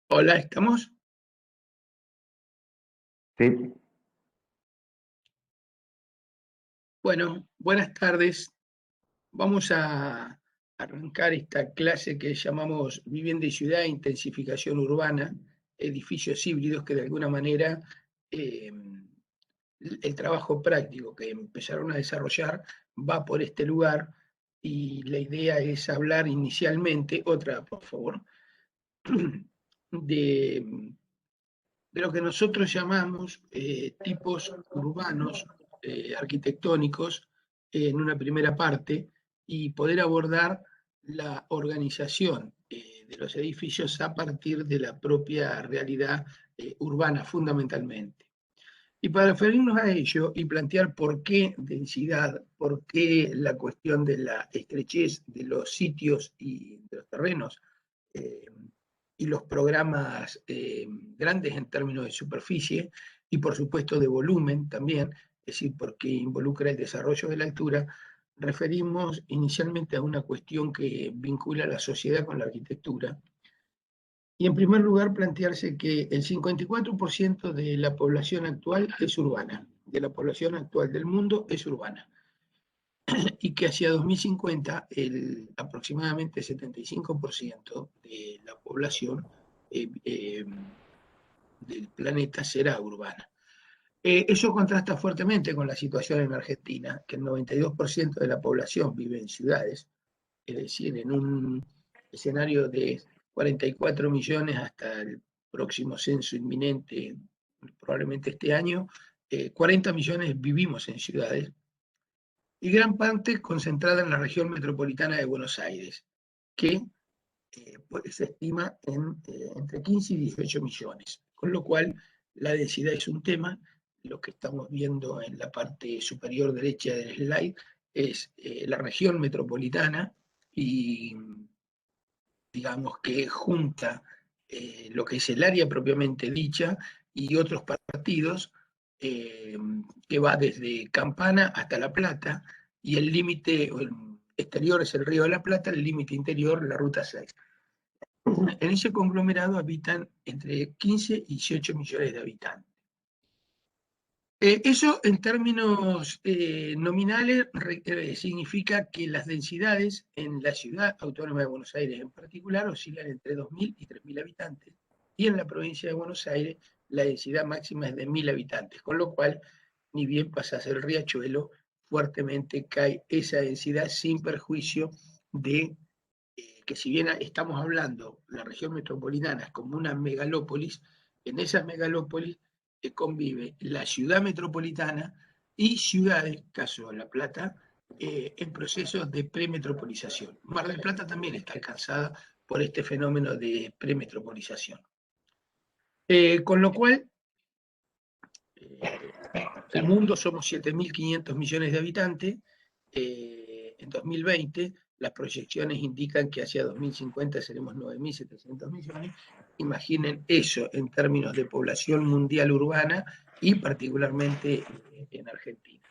Hola, ¿estamos? Sí, Bueno, buenas tardes. Vamos a arrancar esta clase que llamamos Vivienda y Ciudad, Intensificación Urbana, edificios híbridos que de alguna manera eh, el trabajo práctico que empezaron a desarrollar va por este lugar y la idea es hablar inicialmente, otra por favor, de lo que nosotros llamamos tipos urbanos, arquitectónicos, en una primera parte, y poder abordar la organización de los edificios a partir de la propia realidad urbana, fundamentalmente. Y para referirnos a ello y plantear por qué densidad, por qué la cuestión de la estrechez de los sitios y de los terrenos, eh, y los programas grandes en términos de superficie y por supuesto de volumen también, es decir, porque involucra el desarrollo de la altura, referimos inicialmente a una cuestión que vincula la sociedad con la arquitectura. Y en primer lugar plantearse que el 54% de la población actual es urbana, de la población actual del mundo es urbana, y que hacia 2050 aproximadamente 75% de la población del planeta será urbana. Eso contrasta fuertemente con la situación en Argentina, que el 92% de la población vive en ciudades, es decir, en un escenario de 44 millones hasta el próximo censo inminente, probablemente este año, 40 millones vivimos en ciudades y gran parte concentrada en la región metropolitana de Buenos Aires, que pues, se estima en entre 15 y 18 millones, con lo cual la densidad es un tema. Lo que estamos viendo en la parte superior derecha del slide es la región metropolitana y digamos que junta lo que es el área propiamente dicha y otros partidos eh, que va desde Campana hasta La Plata y el límite exterior es el Río de la Plata, el límite interior la Ruta 6. En ese conglomerado habitan entre 15 y 18 millones de habitantes. Eso en términos nominales significa que las densidades en la ciudad autónoma de Buenos Aires en particular oscilan entre 2.000 y 3.000 habitantes y en la provincia de Buenos Aires la densidad máxima es de 1.000 habitantes, con lo cual ni bien pasas el riachuelo, fuertemente cae esa densidad sin perjuicio de que si bien estamos hablando, la región metropolitana es como una megalópolis, en esa megalópolis convive la ciudad metropolitana y ciudades, caso de La Plata, en procesos de premetropolización. Mar del Plata también está alcanzada por este fenómeno de premetropolización. Con lo cual, el mundo somos 7.500 millones de habitantes. En 2020, las proyecciones indican que hacia 2050 seremos 9.700 millones. Imaginen eso en términos de población mundial urbana y particularmente en Argentina.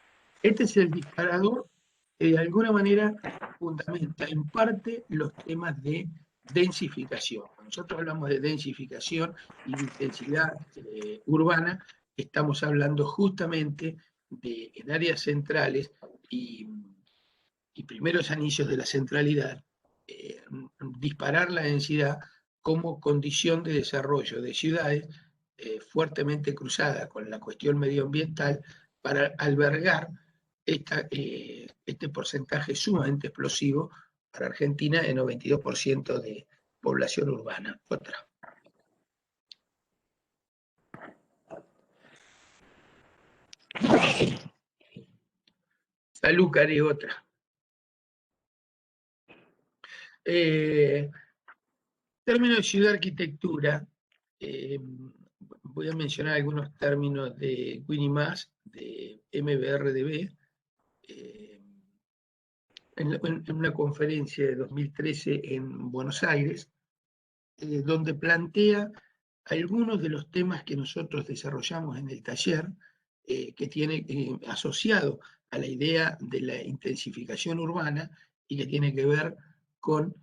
Este es el disparador que de alguna manera fundamenta en parte los temas de densificación. Cuando nosotros hablamos de densificación y de intensidad urbana, estamos hablando justamente de en áreas centrales y, y primeros anillos de la centralidad, eh, disparar la densidad como condición de desarrollo de ciudades fuertemente cruzadas con la cuestión medioambiental para albergar este porcentaje sumamente explosivo para Argentina de 92% de población urbana. Otra. Salud, Cari, otra. Eh, Términos de ciudad-arquitectura, voy a mencionar algunos términos de Winnie Maas, de MBRDB, eh, en una conferencia de 2013 en Buenos Aires, donde plantea algunos de los temas que nosotros desarrollamos en el taller, que tiene asociado a la idea de la intensificación urbana y que tiene que ver con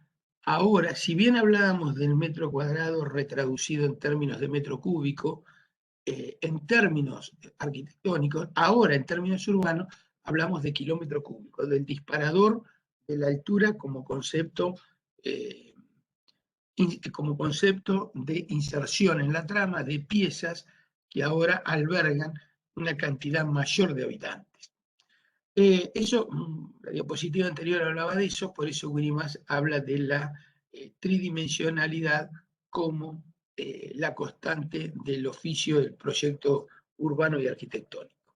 Ahora, si bien hablábamos del metro cuadrado retraducido en términos de metro cúbico, en términos arquitectónicos, ahora en términos urbanos, hablamos de kilómetro cúbico, del disparador de la altura como concepto de inserción en la trama de piezas que ahora albergan una cantidad mayor de habitantes. La diapositiva anterior hablaba de eso, por eso Grimas habla de la tridimensionalidad como la constante del oficio del proyecto urbano y arquitectónico.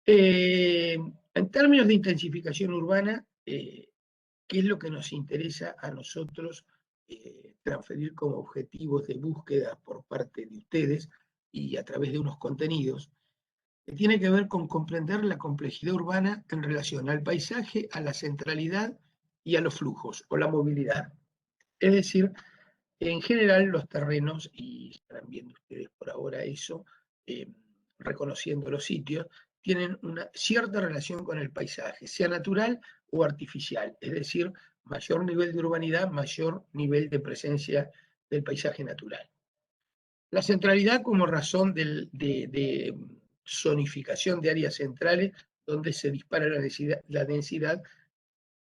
En términos de intensificación urbana, ¿qué es lo que nos interesa a nosotros transferir como objetivos de búsqueda por parte de ustedes y a través de unos contenidos? Que tiene que ver con comprender la complejidad urbana en relación al paisaje, a la centralidad y a los flujos o la movilidad. Es decir, en general los terrenos, y estarán viendo ustedes por ahora eso, reconociendo los sitios, tienen una cierta relación con el paisaje, sea natural o artificial, es decir, mayor nivel de urbanidad, mayor nivel de presencia del paisaje natural. La centralidad como razón de zonificación de áreas centrales donde se dispara la densidad,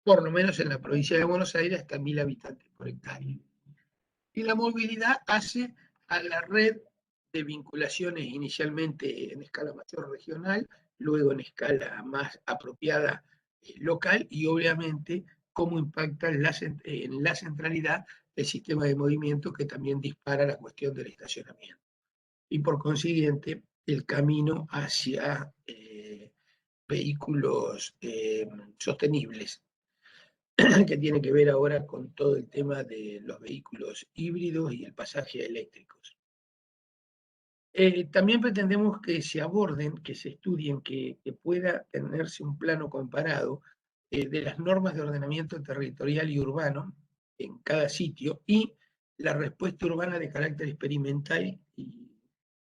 por lo menos en la provincia de Buenos Aires, hasta 1000 habitantes por hectárea. Y la movilidad hace a la red de vinculaciones inicialmente en escala mayor regional, luego en escala más apropiada local y obviamente cómo impacta en la centralidad el sistema de movimiento que también dispara la cuestión del estacionamiento. Y por consiguiente el camino hacia vehículos sostenibles, que tiene que ver ahora con todo el tema de los vehículos híbridos y el pasaje a eléctricos. También pretendemos que se aborden, que se estudien, que pueda tenerse un plano comparado de las normas de ordenamiento territorial y urbano en cada sitio y la respuesta urbana de carácter experimental y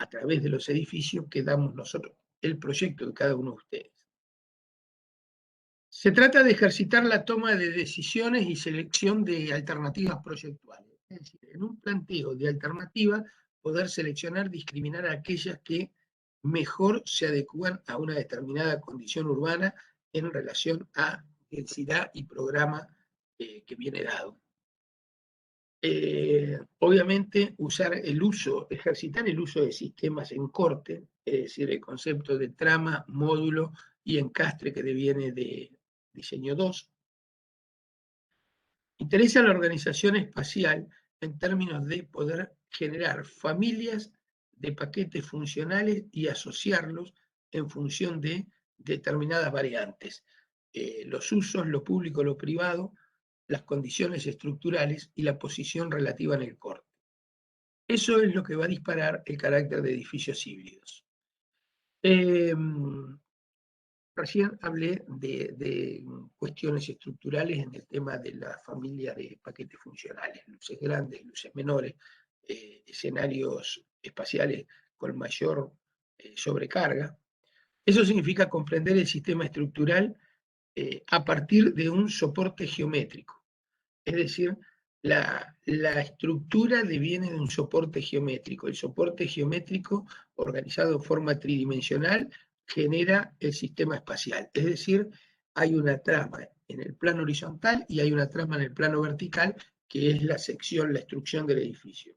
a través de los edificios que damos nosotros, el proyecto de cada uno de ustedes. Se trata de ejercitar la toma de decisiones y selección de alternativas proyectuales. Es decir, en un planteo de alternativa, poder seleccionar, discriminar a aquellas que mejor se adecúan a una determinada condición urbana en relación a densidad y programa que viene dado. Obviamente, ejercitar el uso de sistemas en corte, es decir, el concepto de trama, módulo y encastre que deviene de diseño 2. Interesa la organización espacial en términos de poder generar familias de paquetes funcionales y asociarlos en función de determinadas variantes. Los usos, lo público, lo privado, las condiciones estructurales y la posición relativa en el corte. Eso es lo que va a disparar el carácter de edificios híbridos. Recién hablé de cuestiones estructurales en el tema de la familia de paquetes funcionales, luces grandes, luces menores, escenarios espaciales con mayor sobrecarga. Eso significa comprender el sistema estructural a partir de un soporte geométrico. Es decir, la estructura deviene de un soporte geométrico. El soporte geométrico, organizado en forma tridimensional, genera el sistema espacial. Es decir, hay una trama en el plano horizontal y hay una trama en el plano vertical, que es la sección, la estrucción del edificio.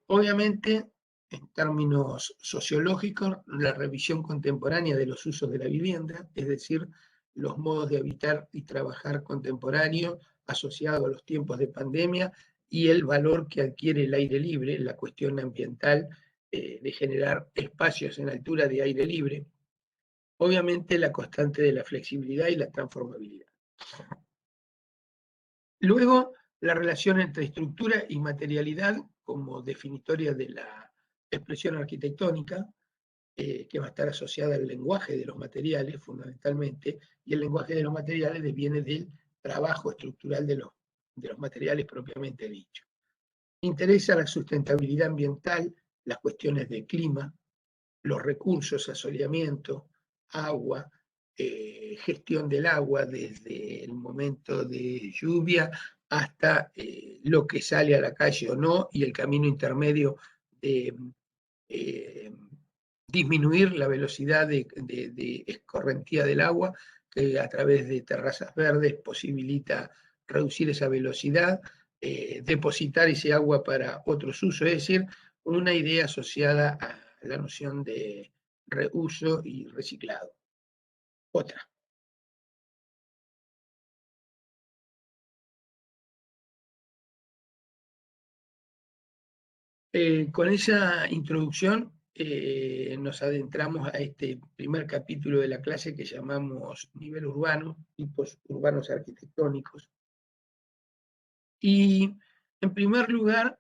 Obviamente, en términos sociológicos, la revisión contemporánea de los usos de la vivienda, es decir, los modos de habitar y trabajar contemporáneos asociados a los tiempos de pandemia y el valor que adquiere el aire libre, la cuestión ambiental de generar espacios en altura de aire libre. Obviamente la constante de la flexibilidad y la transformabilidad. Luego, la relación entre estructura y materialidad como definitoria de la expresión arquitectónica, que va a estar asociada al lenguaje de los materiales fundamentalmente, y el lenguaje de los materiales viene del trabajo estructural de los materiales propiamente dicho. Interesa la sustentabilidad ambiental, las cuestiones de clima, los recursos, asoleamiento, agua, gestión del agua desde el momento de lluvia hasta lo que sale a la calle o no, y el camino intermedio de disminuir la velocidad de escorrentía del agua, que a través de terrazas verdes posibilita reducir esa velocidad, depositar ese agua para otros usos, es decir, una idea asociada a la noción de reuso y reciclado. Otra. Con esa introducción nos adentramos a este primer capítulo de la clase que llamamos nivel urbano, tipos urbanos arquitectónicos. Y en primer lugar,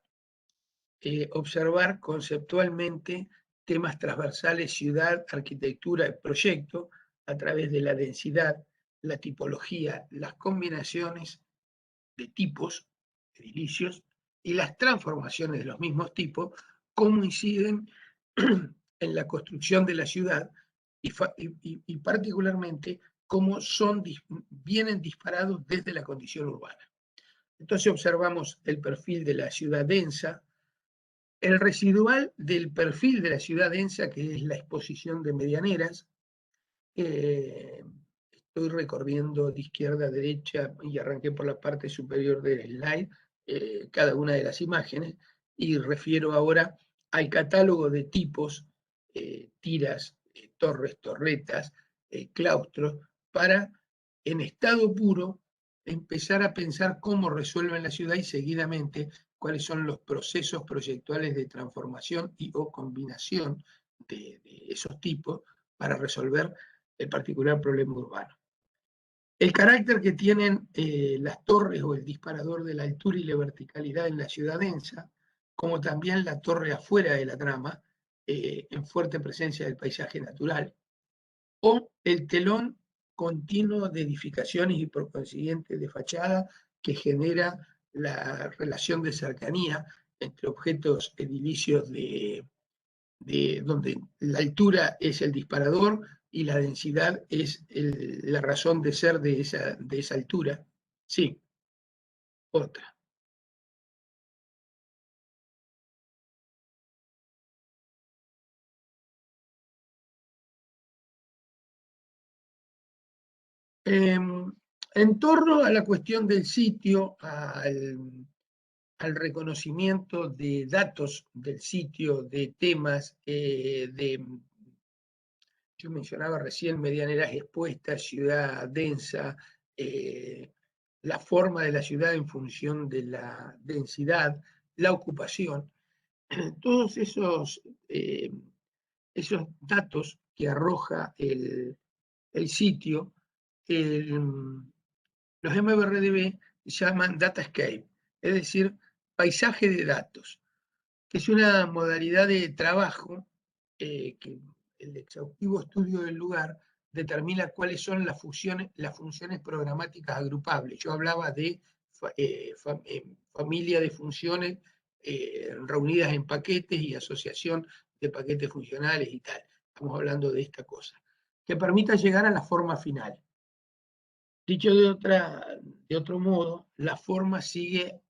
observar conceptualmente temas transversales, ciudad, arquitectura y proyecto a través de la densidad, la tipología, las combinaciones de tipos, edilicios, y las transformaciones de los mismos tipos, cómo inciden en la construcción de la ciudad y particularmente cómo vienen disparados desde la condición urbana. Entonces observamos el perfil de la ciudad densa, el residual del perfil de la ciudad densa, que es la exposición de medianeras. Estoy recorriendo de izquierda a derecha y arranqué por la parte superior del slide cada una de las imágenes, y refiero ahora al catálogo de tipos, tiras, torres, torretas, claustros, para, en estado puro, empezar a pensar cómo resuelven la ciudad y seguidamente cuáles son los procesos proyectuales de transformación y o combinación de esos tipos para resolver el particular problema urbano. El carácter que tienen las torres o el disparador de la altura y la verticalidad en la ciudad densa, como también la torre afuera de la trama, en fuerte presencia del paisaje natural, o el telón continuo de edificaciones y por consiguiente de fachada que genera la relación de cercanía entre objetos edilicios donde la altura es el disparador y la densidad es la razón de ser de esa altura. Sí, otra. En torno a la cuestión del sitio, al reconocimiento de datos del sitio, de temas, yo mencionaba recién medianeras expuestas, ciudad densa, la forma de la ciudad en función de la densidad, la ocupación, todos esos datos que arroja el sitio, los MBRDB llaman Datascape, es decir, paisaje de datos, que es una modalidad de trabajo que el exhaustivo estudio del lugar determina cuáles son las funciones programáticas agrupables. Yo hablaba de familia de funciones reunidas en paquetes y asociación de paquetes funcionales y tal. Estamos hablando de esta cosa, que permita llegar a la forma final. Dicho de otro modo, la forma sigue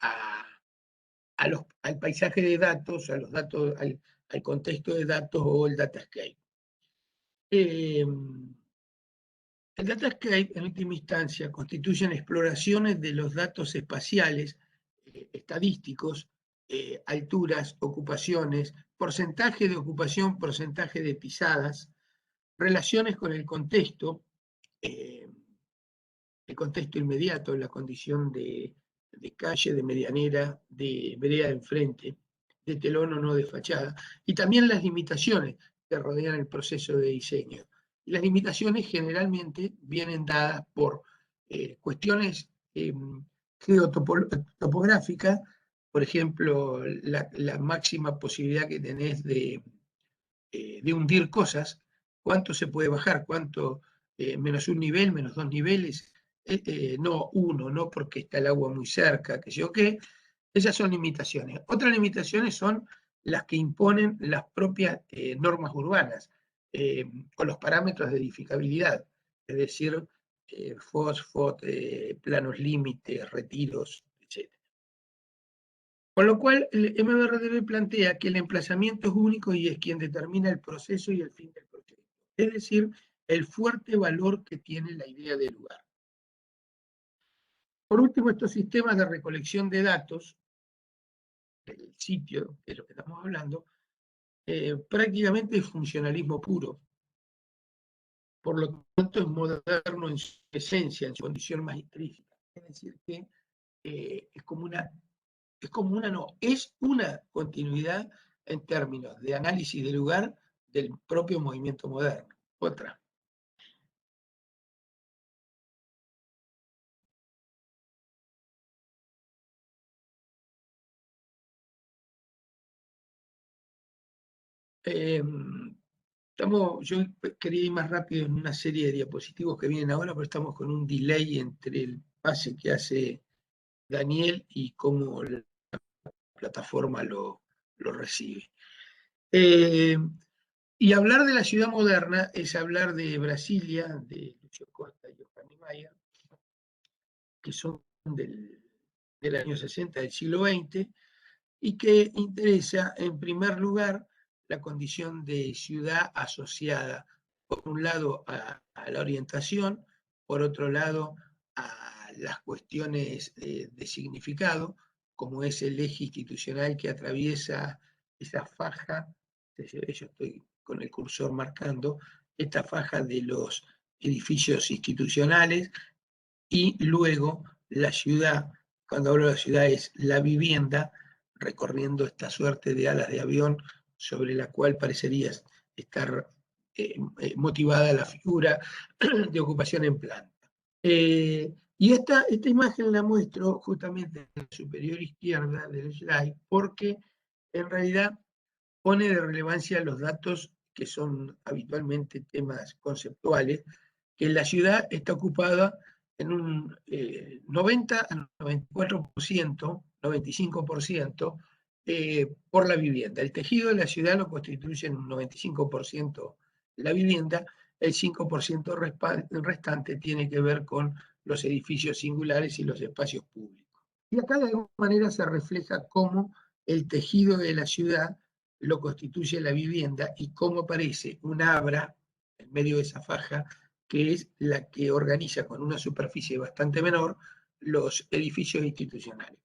al paisaje de datos, a los datos, al contexto de datos o el datascape. El datascape, en última instancia, constituyen exploraciones de los datos espaciales, estadísticos, alturas, ocupaciones, porcentaje de ocupación, porcentaje de pisadas, relaciones con el contexto inmediato, la condición de calle, de medianera, de vereda de enfrente, de telón o no de fachada, y también las limitaciones que rodean el proceso de diseño. Y las limitaciones generalmente vienen dadas por cuestiones geotopográficas, por ejemplo, la máxima posibilidad que tenés de hundir cosas, cuánto se puede bajar, cuánto, menos un nivel, menos dos niveles, no uno, no porque está el agua muy cerca, que yo qué, esas son limitaciones. Otras limitaciones son las que imponen las propias normas urbanas o los parámetros de edificabilidad. es decir, FOS, planos límites, retiros, etc. Con lo cual, el MBRDB plantea que el emplazamiento es único y es quien determina el proceso y el fin del proyecto, es decir, el fuerte valor que tiene la idea de lugar. Por último, estos sistemas de recolección de datos del sitio, de lo que estamos hablando, prácticamente es funcionalismo puro. Por lo tanto, es moderno en su esencia, en su condición más intrínseca. Es decir, que es una continuidad en términos de análisis de lugar del propio movimiento moderno. Otra. Yo quería ir más rápido en una serie de diapositivos que vienen ahora, pero estamos con un delay entre el pase que hace Daniel y cómo la plataforma lo recibe. Y hablar de la ciudad moderna es hablar de Brasilia, de Lucio Costa y Johan Niemeyer, que son del año 60 del siglo XX, y que interesa, en primer lugar, la condición de ciudad asociada, por un lado, a la orientación, por otro lado, a las cuestiones de significado, como es el eje institucional que atraviesa esa faja, yo estoy con el cursor marcando, esta faja de los edificios institucionales, y luego la ciudad, cuando hablo de la ciudad es la vivienda, recorriendo esta suerte de alas de avión sobre la cual parecería estar motivada la figura de ocupación en planta. Y esta imagen la muestro justamente en la superior izquierda del slide, porque en realidad pone de relevancia los datos que son habitualmente temas conceptuales, que la ciudad está ocupada en un 90 a 94%, 95% por la vivienda. El tejido de la ciudad lo constituye en un 95% la vivienda, el 5% restante tiene que ver con los edificios singulares y los espacios públicos. Y acá de alguna manera se refleja cómo el tejido de la ciudad lo constituye la vivienda y cómo aparece una abra en medio de esa faja que es la que organiza con una superficie bastante menor los edificios institucionales.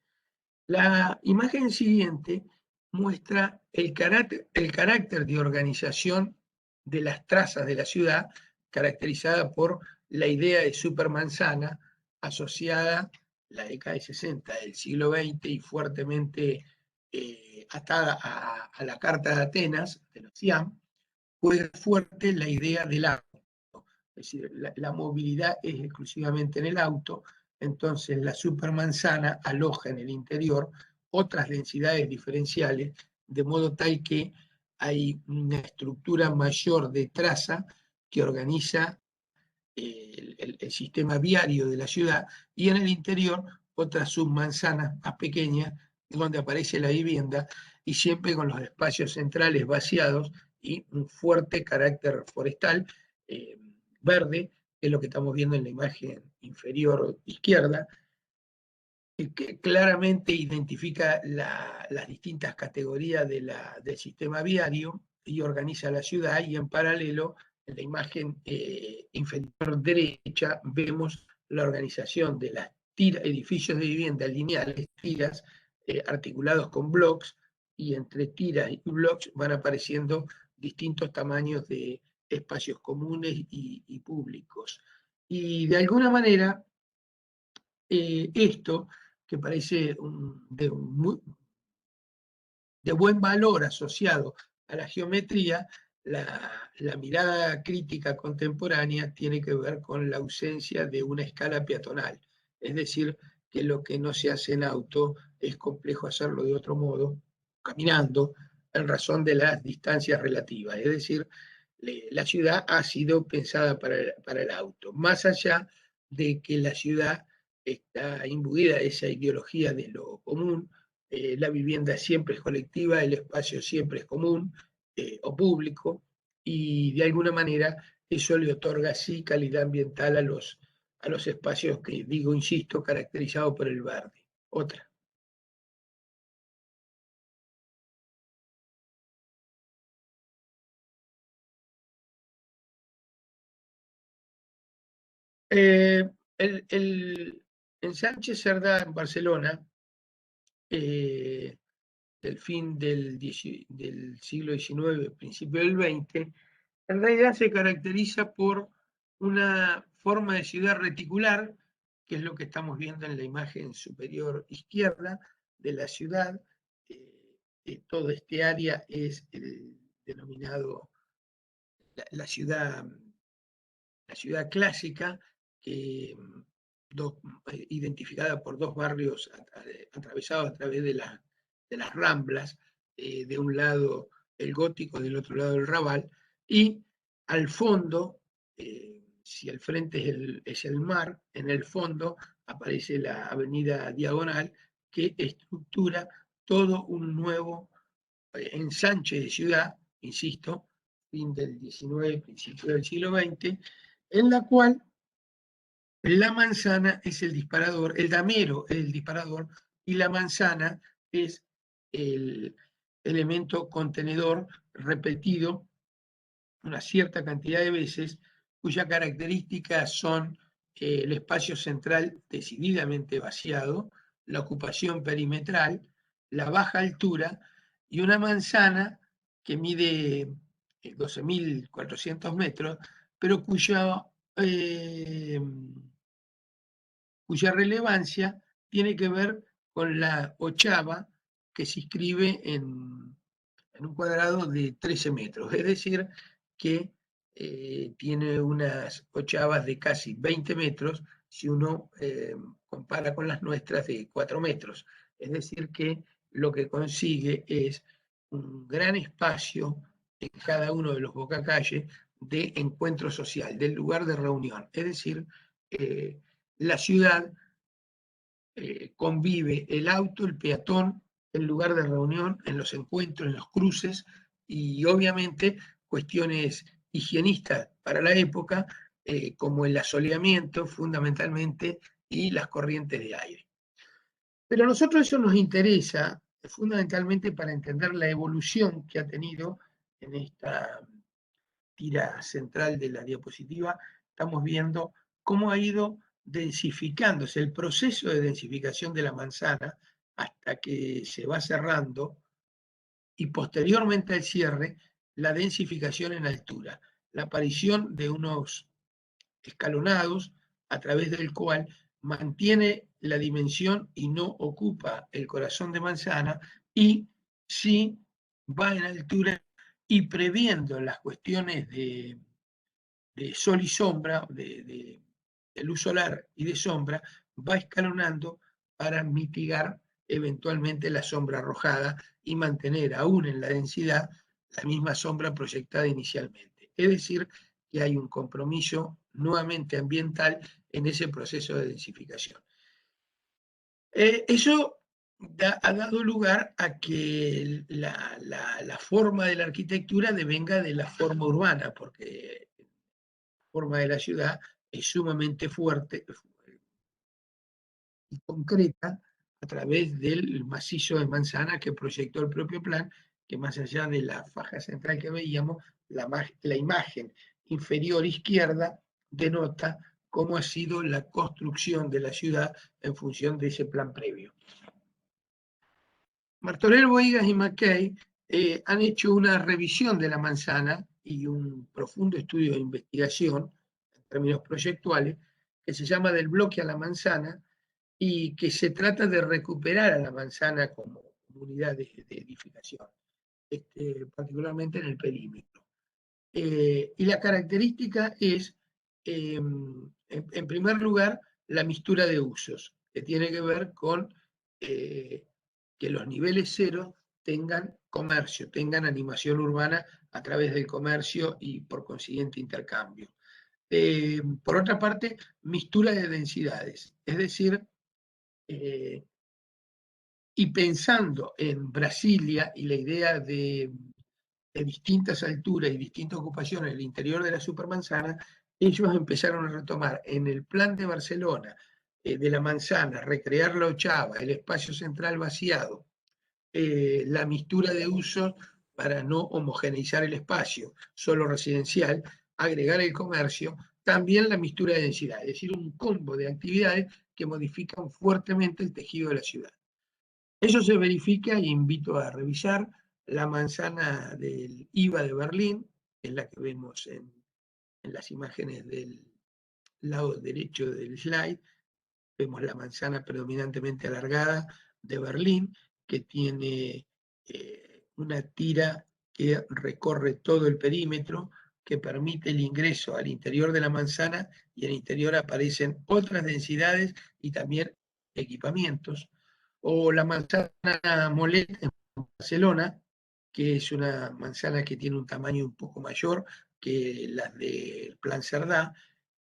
La imagen siguiente muestra el carácter de organización de las trazas de la ciudad, caracterizada por la idea de supermanzana asociada a la década de 60 del siglo XX y fuertemente atada a la Carta de Atenas, de los CIAM, juega fuerte la idea del auto. Es decir, la movilidad es exclusivamente en el auto, entonces la supermanzana aloja en el interior otras densidades diferenciales, de modo tal que hay una estructura mayor de traza que organiza el sistema viario de la ciudad, y en el interior otras submanzanas más pequeñas, donde aparece la vivienda, y siempre con los espacios centrales vaciados y un fuerte carácter forestal, verde, que es lo que estamos viendo en la imagen inferior izquierda, que claramente identifica las distintas categorías del sistema viario y organiza la ciudad, y en paralelo, en la imagen inferior derecha, vemos la organización de las edificios de vivienda lineales, tiras, articulados con blocks, y entre tiras y blocks van apareciendo distintos tamaños de espacios comunes y públicos. Y de alguna manera, esto, que parece de buen valor asociado a la geometría, la mirada crítica contemporánea tiene que ver con la ausencia de una escala peatonal. Es decir, que lo que no se hace en auto es complejo hacerlo de otro modo, caminando, en razón de las distancias relativas. Es decir, la ciudad ha sido pensada para el auto, más allá de que la ciudad está imbuida de esa ideología de lo común. La vivienda siempre es colectiva, el espacio siempre es común o público, y de alguna manera eso le otorga así calidad ambiental a los espacios que, digo, insisto, caracterizados por el verde. Otra. Eh, el ensanche Cerdá en Barcelona, del fin del siglo XIX, principio del XX, en realidad se caracteriza por una forma de ciudad reticular, que es lo que estamos viendo en la imagen superior izquierda de la ciudad. Toda este área es el denominado la ciudad clásica, que, identificada por dos barrios atravesados a través de las Ramblas, de un lado el Gótico, del otro lado el Raval, y al fondo, si al frente es el mar, en el fondo aparece la avenida Diagonal, que estructura todo un nuevo ensanche de ciudad, insisto, fin del XIX, principio del siglo XX, en la cual la manzana es el disparador, el damero es el disparador y la manzana es el elemento contenedor repetido una cierta cantidad de veces, cuyas características son el espacio central decididamente vaciado, la ocupación perimetral, la baja altura y una manzana que mide 12.400 metros, pero cuya relevancia tiene que ver con la ochava que se inscribe en un cuadrado de 13 metros, es decir, que tiene unas ochavas de casi 20 metros si uno compara con las nuestras de 4 metros. Es decir, que lo que consigue es un gran espacio en cada uno de los bocacalles de encuentro social, del lugar de reunión. Es decir, la ciudad convive el auto, el peatón, el lugar de reunión, en los encuentros, en los cruces y obviamente cuestiones higienistas para la época, como el asoleamiento fundamentalmente y las corrientes de aire. Pero a nosotros eso nos interesa fundamentalmente para entender la evolución que ha tenido en esta tira central de la diapositiva. Estamos viendo cómo ha ido densificándose el proceso de densificación de la manzana hasta que se va cerrando y posteriormente al cierre, la densificación en altura, la aparición de unos escalonados a través del cual mantiene la dimensión y no ocupa el corazón de manzana y sí va en altura y previendo las cuestiones de sol y sombra, de luz solar y de sombra, va escalonando para mitigar eventualmente la sombra arrojada y mantener aún en la densidad la misma sombra proyectada inicialmente. Es decir, que hay un compromiso nuevamente ambiental en ese proceso de densificación. Eso ha dado lugar a que la forma de la arquitectura devenga de la forma urbana, porque forma de la ciudad es sumamente fuerte y concreta a través del macizo de manzana que proyectó el propio plan, que más allá de la faja central que veíamos, la imagen inferior izquierda denota cómo ha sido la construcción de la ciudad en función de ese plan previo. Martorell, Bohigas y Mackay han hecho una revisión de la manzana y un profundo estudio de investigación en términos proyectuales que se llama Del bloque a la manzana y que se trata de recuperar a la manzana como unidad de edificación, particularmente en el perímetro. Y la característica es, en primer lugar, la mistura de usos, que tiene que ver con que los niveles cero tengan comercio, tengan animación urbana a través del comercio y por consiguiente intercambio. Por otra parte, mistura de densidades, es decir, y pensando en Brasilia y la idea de de distintas alturas y distintas ocupaciones en el interior de la supermanzana, ellos empezaron a retomar en el plan de Barcelona, de la manzana, recrear la ochava, el espacio central vaciado, la mixtura de usos para no homogeneizar el espacio, solo residencial, agregar el comercio, también la mixtura de densidad, es decir, un combo de actividades que modifican fuertemente el tejido de la ciudad. Eso se verifica, y invito a revisar, la manzana del IVA de Berlín, que es la que vemos en las imágenes del lado derecho del slide. Vemos la manzana predominantemente alargada de Berlín, que tiene una tira que recorre todo el perímetro, que permite el ingreso al interior de la manzana, y en el interior aparecen otras densidades y también equipamientos. O la manzana Molet en Barcelona, que es una manzana que tiene un tamaño un poco mayor que las del Plan Cerdá,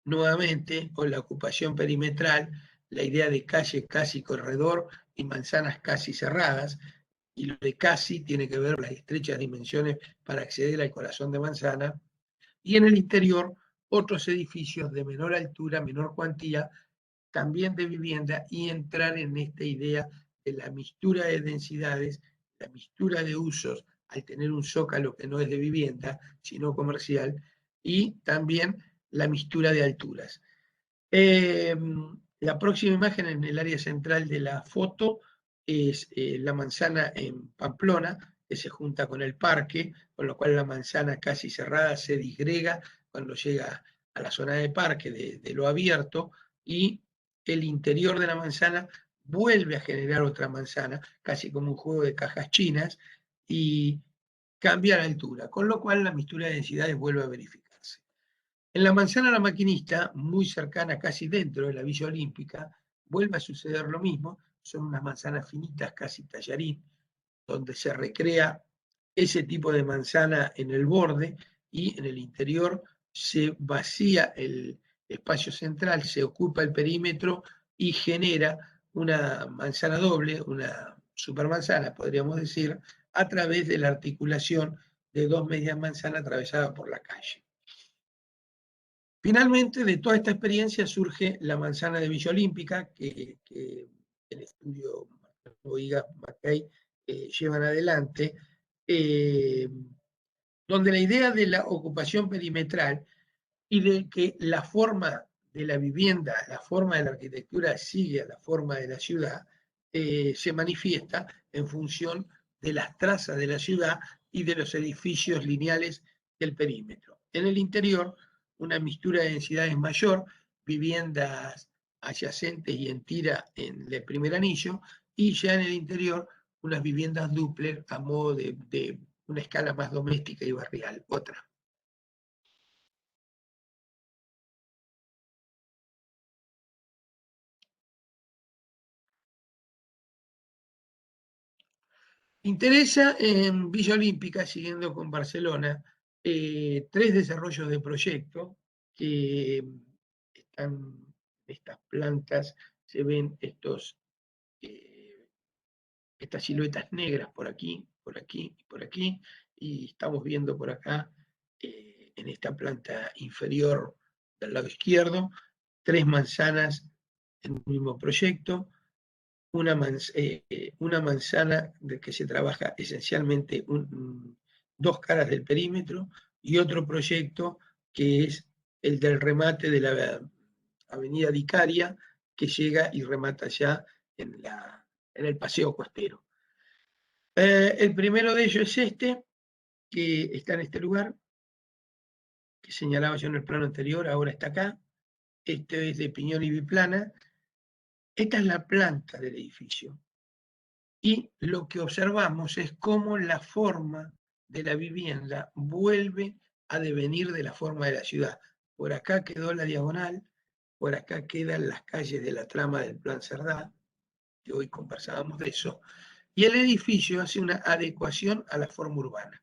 nuevamente con la ocupación perimetral, la idea de calle casi corredor y manzanas casi cerradas, y lo de casi tiene que ver con las estrechas dimensiones para acceder al corazón de manzana, y en el interior otros edificios de menor altura, menor cuantía, también de vivienda, y entrar en esta idea de la mixtura de densidades, la mixtura de usos, al tener un zócalo que no es de vivienda, sino comercial, y también la mixtura de alturas. La próxima imagen en el área central de la foto es la manzana en Pamplona, que se junta con el parque, con lo cual la manzana casi cerrada se disgrega cuando llega a la zona de parque, de lo abierto, y el interior de la manzana vuelve a generar otra manzana, casi como un juego de cajas chinas, y cambia la altura, con lo cual la mixtura de densidades vuelve a verificarse. En la manzana La Maquinista, muy cercana, casi dentro de la Villa Olímpica, vuelve a suceder lo mismo. Son unas manzanas finitas, casi tallarín, donde se recrea ese tipo de manzana en el borde, y en el interior se vacía el espacio central, se ocupa el perímetro y genera una manzana doble, una supermanzana, podríamos decir, a través de la articulación de dos medias manzanas atravesadas por la calle. Finalmente, de toda esta experiencia surge la manzana de Villa Olímpica, que el estudio Boiga Mackay llevan adelante, donde la idea de la ocupación perimetral y de que la forma de la vivienda, la forma de la arquitectura sigue a la forma de la ciudad, se manifiesta en función de las trazas de la ciudad y de los edificios lineales del perímetro. En el interior, una mixtura de densidades mayor, viviendas adyacentes y en tira en el primer anillo, y ya en el interior unas viviendas dúplex a modo de una escala más doméstica y barrial. Otra. Interesa en Villa Olímpica, siguiendo con Barcelona, tres desarrollos de proyecto que están en estas plantas, se ven estas siluetas negras por aquí, por aquí y por aquí, y estamos viendo por acá, en esta planta inferior del lado izquierdo, tres manzanas en un mismo proyecto. Una manzana de que se trabaja esencialmente dos caras del perímetro, y otro proyecto que es el del remate de la avenida Dicaria, que llega y remata ya en el paseo costero. El primero de ellos es este, que está en este lugar, que señalaba yo en el plano anterior, ahora está acá. Este es de piñón y biplana. Esta es la planta del edificio. Y lo que observamos es cómo la forma de la vivienda vuelve a devenir de la forma de la ciudad. Por acá quedó la diagonal, por acá quedan las calles de la trama del Plan Cerdá, que hoy conversábamos de eso, y el edificio hace una adecuación a la forma urbana.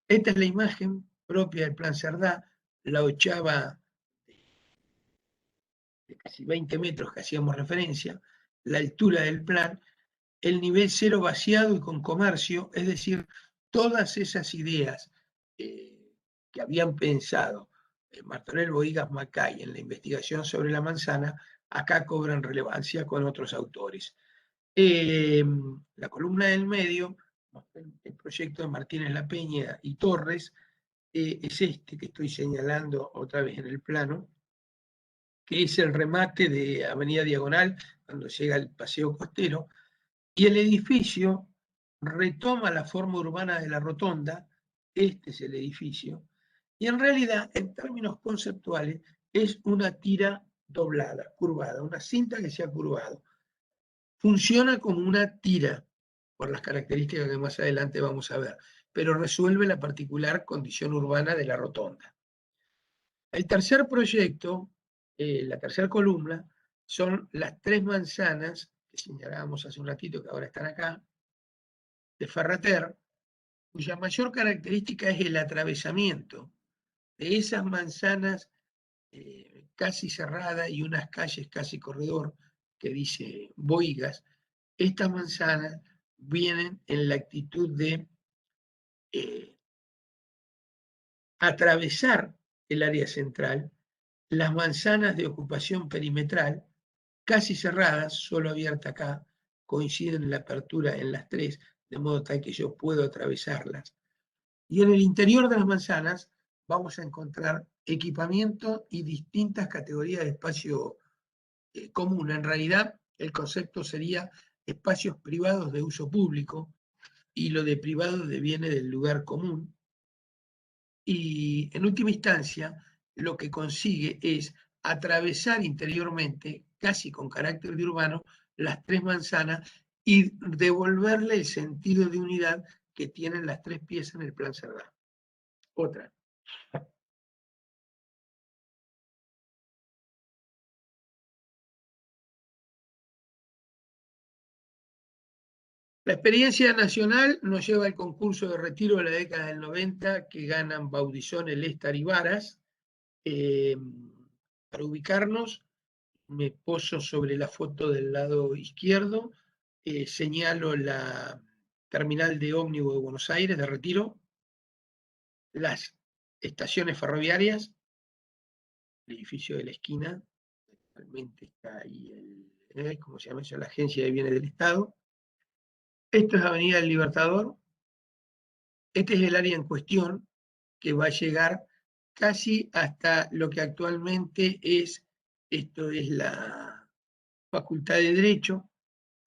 Esta es la imagen propia del Plan Cerdá, la ochava de casi 20 metros que hacíamos referencia, la altura del plan, el nivel cero vaciado y con comercio, es decir, todas esas ideas que habían pensado Martorell, Bohigas, Macay en la investigación sobre la manzana, acá cobran relevancia con otros autores. La columna del medio, el proyecto de Martínez La Peña y Torres, es este que estoy señalando otra vez en el plano, que es el remate de Avenida Diagonal, cuando llega al Paseo Costero, y el edificio retoma la forma urbana de la rotonda, este es el edificio, y en realidad, en términos conceptuales, es una tira doblada, curvada, una cinta que se ha curvado. Funciona como una tira, por las características que más adelante vamos a ver, pero resuelve la particular condición urbana de la rotonda. El tercer proyecto, la tercera columna, son las 3 manzanas que señalábamos hace un ratito, que ahora están acá, de Ferrater, cuya mayor característica es el atravesamiento de esas manzanas casi cerradas y unas calles casi corredor, que dice Bohigas. Estas manzanas vienen en la actitud de atravesar el área central, las manzanas de ocupación perimetral, casi cerradas, solo abierta acá, coinciden en la apertura en las 3, de modo tal que yo puedo atravesarlas. Y en el interior de las manzanas vamos a encontrar equipamiento y distintas categorías de espacio común. En realidad, el concepto sería espacios privados de uso público, y lo de privado deviene del lugar común. Y en última instancia, lo que consigue es atravesar interiormente, casi con carácter de urbano, las 3 manzanas y devolverle el sentido de unidad que tienen las 3 piezas en el plan Cerdá. Otra. La experiencia nacional nos lleva al concurso de retiro de la década del 90 que ganan Baudillón, Eléstar y Varas. Para ubicarnos, me poso sobre la foto del lado izquierdo, señalo la terminal de ómnibus de Buenos Aires de Retiro, las estaciones ferroviarias, el edificio de la esquina, realmente está ahí, ¿cómo se llama eso? La Agencia de Bienes del Estado. Esto es Avenida del Libertador. Este es el área en cuestión, que va a llegar casi hasta lo que actualmente es, esto es la Facultad de Derecho,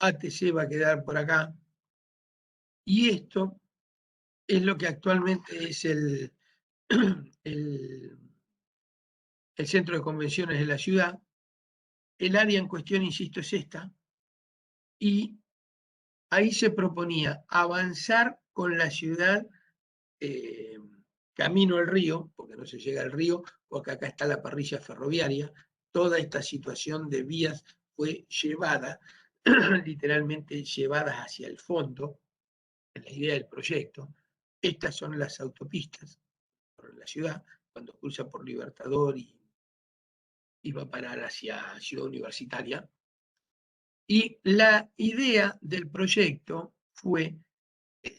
ATC va a quedar por acá, y esto es lo que actualmente es el, el centro de convenciones de la ciudad. El área en cuestión, insisto, es esta, y ahí se proponía avanzar con la ciudad camino al río, porque no se llega al río, porque acá está la parrilla ferroviaria. Toda esta situación de vías fue llevada, literalmente llevadas hacia el fondo, en la idea del proyecto. Estas son las autopistas por la ciudad, cuando cruza por Libertador y va a parar hacia Ciudad Universitaria. Y la idea del proyecto fue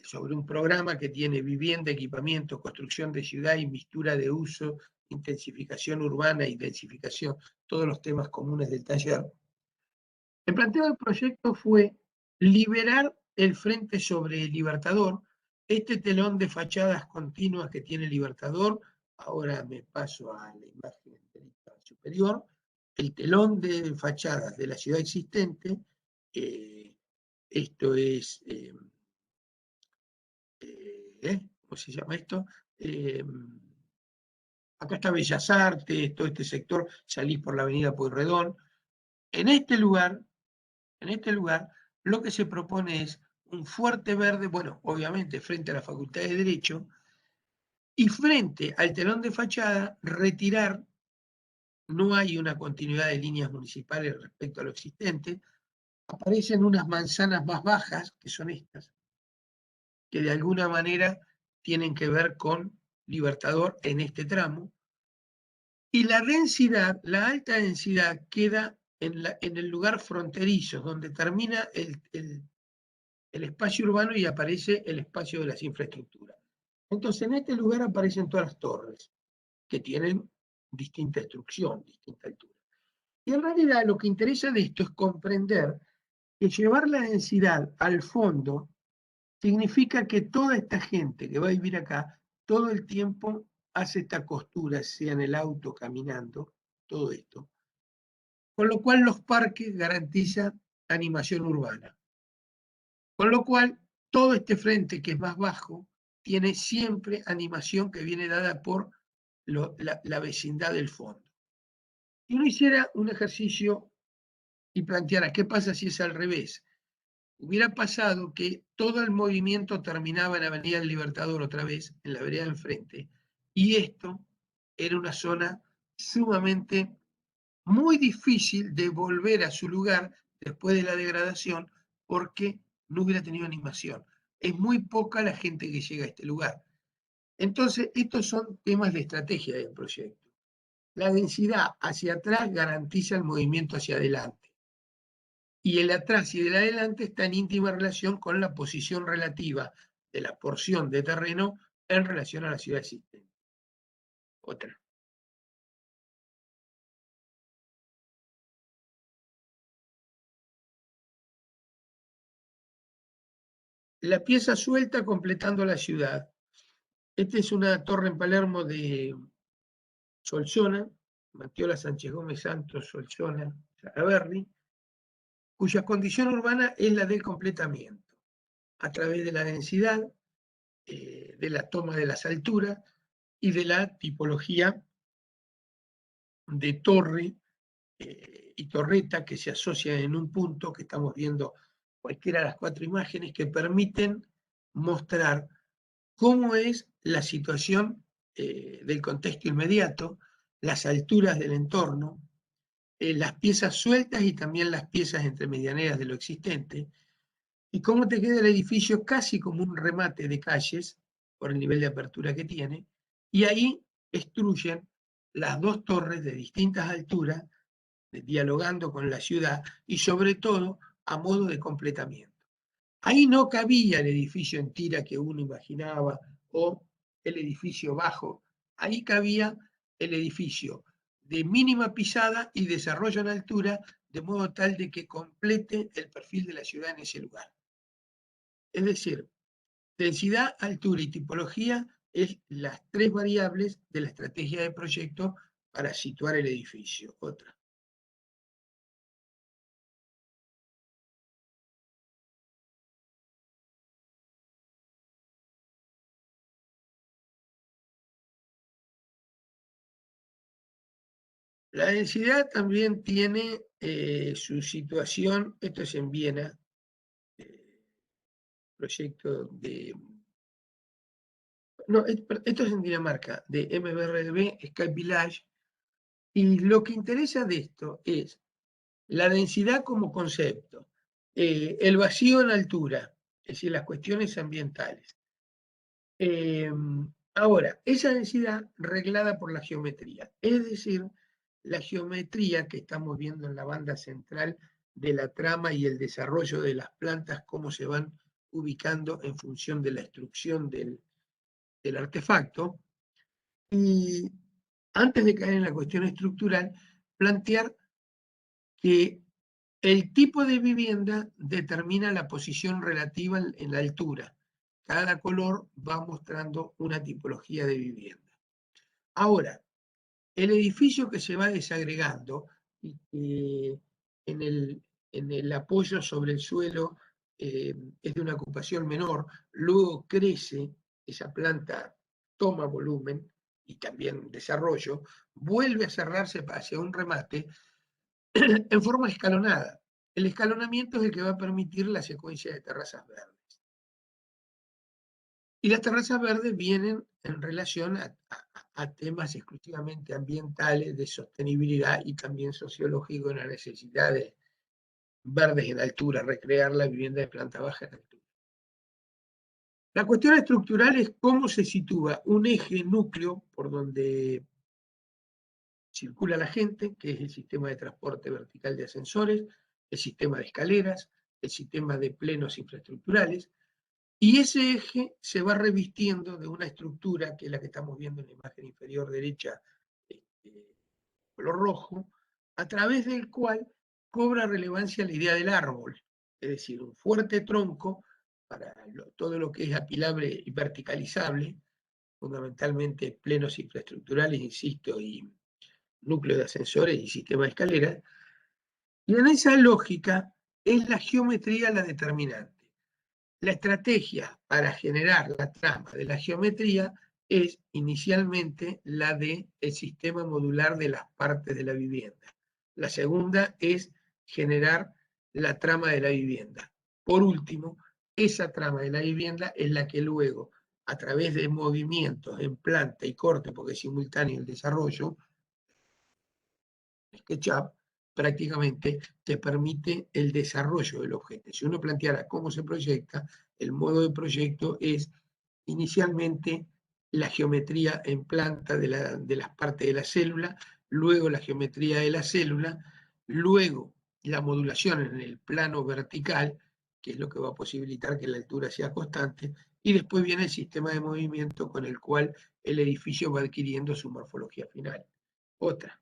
sobre un programa que tiene vivienda, equipamiento, construcción de ciudad y mixtura de uso, intensificación urbana y densificación, todos los temas comunes del taller. El planteo del proyecto fue liberar el frente sobre el Libertador, este telón de fachadas continuas que tiene el Libertador. Ahora me paso a la imagen superior, el telón de fachadas de la ciudad existente. Esto es ¿cómo se llama esto? Acá está Bellas Artes, todo este sector, salís por la avenida Pueyrredón. En este lugar, lo que se propone es un fuerte verde, bueno, obviamente frente a la Facultad de Derecho, y frente al telón de fachada, retirar, no hay una continuidad de líneas municipales respecto a lo existente, aparecen unas manzanas más bajas, que son estas, que de alguna manera tienen que ver con Libertador en este tramo, y la densidad, la alta densidad, queda en el lugar fronterizo, donde termina el espacio urbano y aparece el espacio de las infraestructuras. Entonces, en este lugar aparecen todas las torres, que tienen distinta instrucción, distinta altura. Y en realidad lo que interesa de esto es comprender que llevar la densidad al fondo significa que toda esta gente que va a vivir acá, todo el tiempo hace esta costura, sea en el auto, caminando, todo esto. Con lo cual los parques garantizan animación urbana. Con lo cual todo este frente que es más bajo tiene siempre animación que viene dada por la vecindad del fondo. Si uno hiciera un ejercicio y planteara qué pasa si es al revés, hubiera pasado que todo el movimiento terminaba en Avenida del Libertador otra vez, en la vereda de enfrente, y esto era una zona sumamente muy difícil de volver a su lugar después de la degradación porque no hubiera tenido animación. Es muy poca la gente que llega a este lugar. Entonces, estos son temas de estrategia del proyecto. La densidad hacia atrás garantiza el movimiento hacia adelante. Y el atrás y el adelante está en íntima relación con la posición relativa de la porción de terreno en relación a la ciudad existente. Otra. La pieza suelta completando la ciudad. Esta es una torre en Palermo de Solsona, Matiola Sánchez Gómez Santos, Solsona, Salaberry, cuya condición urbana es la del completamiento, a través de la densidad, de la toma de las alturas y de la tipología de torre y torreta que se asocian en un punto que estamos viendo cualquiera de las cuatro imágenes que permiten mostrar cómo es la situación del contexto inmediato, las alturas del entorno, las piezas sueltas y también las piezas entremedianeras de lo existente, y cómo te queda el edificio casi como un remate de calles por el nivel de apertura que tiene, y ahí estruyen las dos torres de distintas alturas, dialogando con la ciudad y sobre todo a modo de completamiento. Ahí no cabía el edificio en tira que uno imaginaba o el edificio bajo, ahí cabía el edificio de mínima pisada y desarrollo en altura, de modo tal de que complete el perfil de la ciudad en ese lugar. Es decir, densidad, altura y tipología es las tres variables de la estrategia de proyecto para situar el edificio. Otra. La densidad también tiene su situación, esto es en Viena, proyecto de... No, esto es en Dinamarca, de MBRB, Sky Village, y lo que interesa de esto es la densidad como concepto, el vacío en altura, es decir, las cuestiones ambientales. Ahora, esa densidad reglada por la geometría, es decir, la geometría que estamos viendo en la banda central de la trama y el desarrollo de las plantas, cómo se van ubicando en función de la instrucción del artefacto. Y antes de caer en la cuestión estructural, plantear que el tipo de vivienda determina la posición relativa en la altura. Cada color va mostrando una tipología de vivienda. Ahora, el edificio que se va desagregando y que en el apoyo sobre el suelo es de una ocupación menor, luego crece, esa planta toma volumen y también desarrollo, vuelve a cerrarse hacia un remate en forma escalonada. El escalonamiento es el que va a permitir la secuencia de terrazas verdes. Y las terrazas verdes vienen en relación a temas exclusivamente ambientales, de sostenibilidad y también sociológico en la necesidad de verdes en altura, recrear la vivienda de planta baja en altura. La cuestión estructural es cómo se sitúa un eje núcleo por donde circula la gente, que es el sistema de transporte vertical de ascensores, el sistema de escaleras, el sistema de plenos infraestructurales, Y ese eje se va revistiendo de una estructura, que es la que estamos viendo en la imagen inferior derecha, color rojo, a través del cual cobra relevancia la idea del árbol, es decir, un fuerte tronco para todo lo que es apilable y verticalizable, fundamentalmente plenos infraestructurales, insisto, y núcleos de ascensores y sistemas de escaleras. Y en esa lógica es la geometría la determinante. La estrategia para generar la trama de la geometría es inicialmente la del sistema modular de las partes de la vivienda. La segunda es generar la trama de la vivienda. Por último, esa trama de la vivienda es la que luego, a través de movimientos en planta y corte, porque es simultáneo el desarrollo, SketchUp prácticamente te permite el desarrollo del objeto. Si uno planteara cómo se proyecta, el modo de proyecto es inicialmente la geometría en planta de las partes de la célula, luego la geometría de la célula, luego la modulación en el plano vertical, que es lo que va a posibilitar que la altura sea constante, y después viene el sistema de movimiento con el cual el edificio va adquiriendo su morfología final. Otra.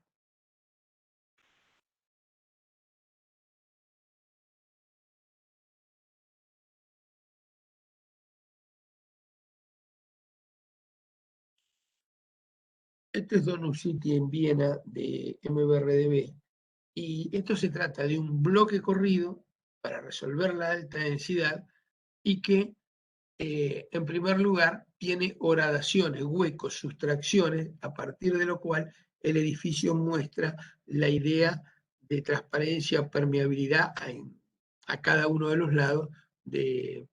Este es Donut City en Viena de MBRDB, y esto se trata de un bloque corrido para resolver la alta densidad y que, en primer lugar, tiene horadaciones, huecos, sustracciones, a partir de lo cual el edificio muestra la idea de transparencia o permeabilidad a cada uno de los lados de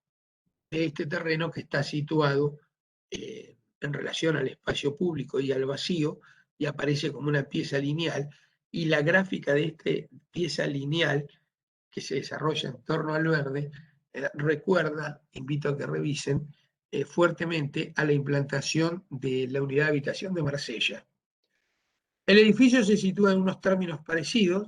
este terreno que está situado en relación al espacio público y al vacío, y aparece como una pieza lineal, y la gráfica de esta pieza lineal que se desarrolla en torno al verde recuerda, invito a que revisen, fuertemente a la implantación de la unidad de habitación de Marsella. El edificio se sitúa en unos términos parecidos,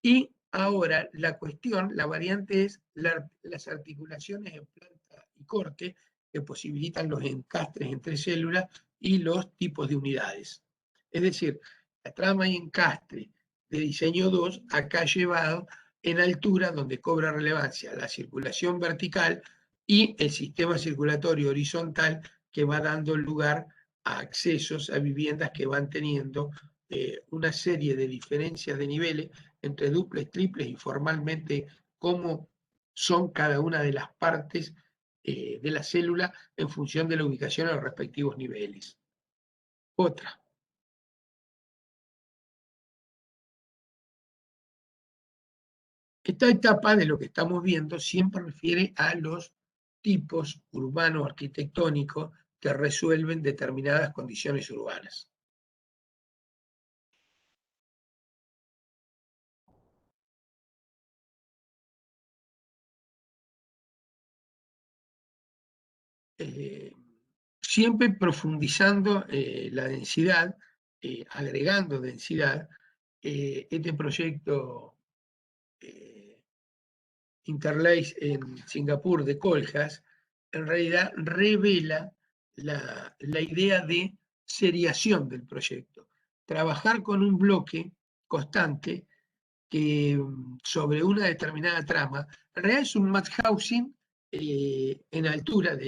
y ahora la cuestión, la variante es las articulaciones en planta y corte que posibilitan los encastres entre células y los tipos de unidades. Es decir, la trama y encastre de diseño 2 acá llevado en altura, donde cobra relevancia la circulación vertical y el sistema circulatorio horizontal, que va dando lugar a accesos a viviendas que van teniendo una serie de diferencias de niveles entre duples, triples y formalmente cómo son cada una de las partes de la célula en función de la ubicación en los respectivos niveles. Otra. Esta etapa de lo que estamos viendo siempre refiere a los tipos urbanos arquitectónicos que resuelven determinadas condiciones urbanas. Siempre profundizando la densidad, agregando densidad. Este proyecto Interlace en Singapur de Coljas, en realidad revela la idea de seriación del proyecto. Trabajar con un bloque constante que sobre una determinada trama, en realidad es un match housing en altura,